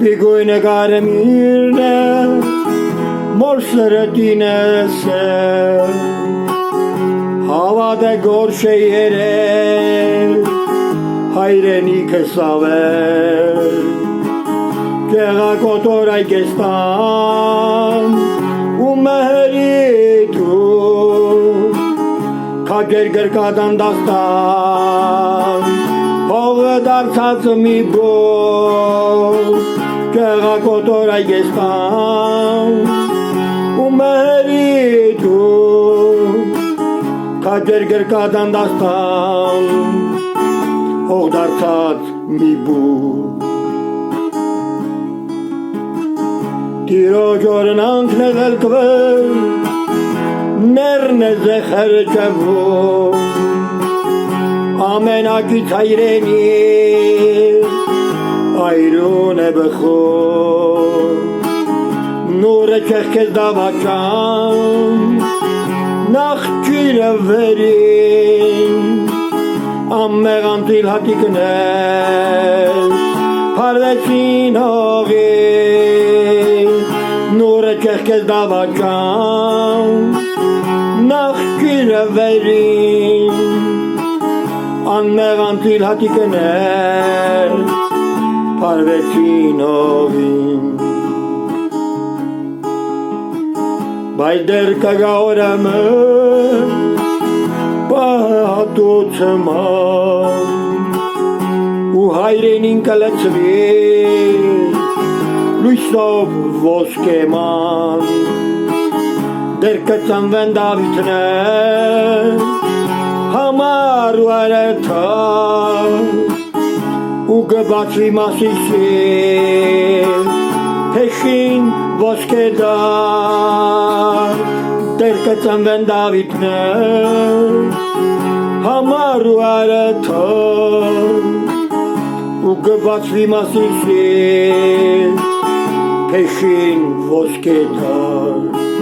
Վիգույնը կարմիրն է, մորսները տինես է, հավատ է գորշ է երել, հայրենիքը սավել, կեղակոտոր այգեստան, ու մհերի դու, կագեր գրկադան դաստան, հողը դարձած մի բոր, կեղակոտոր այգեստան, ու մհերի դու, կագեր գրկադան դաստան, հող դարձած մի բոր, Տիրոջ օրնանքն է ղելկվել, ներն է զեխեր ճվում, ամենակից հայրենի, այրուն է բխում, նուրը չեղքեզ դավաճան, նախջիրը վերին, ամմեղանտիլ հատիկներ, Հարվեցին հողի, նուրը չեղքեզ դավաճան, նախջիրը վերին, անմեղանտիլ հատիկներ, Հարվեցին հողին։ Բայց դեր կգա օրամը, պահատուցման, ու հայրենին կլծվի, լույսով ոսկեման, դեր կծնվեն Դավիթներ, համար ու արեթար, ու գբացվի Մասիսի, փեշին ոսկեդար, դեր կծնվեն Դավիթներ, համար ու արեթար, ու գբացվի Մասիսի, փեշին ոսկեդար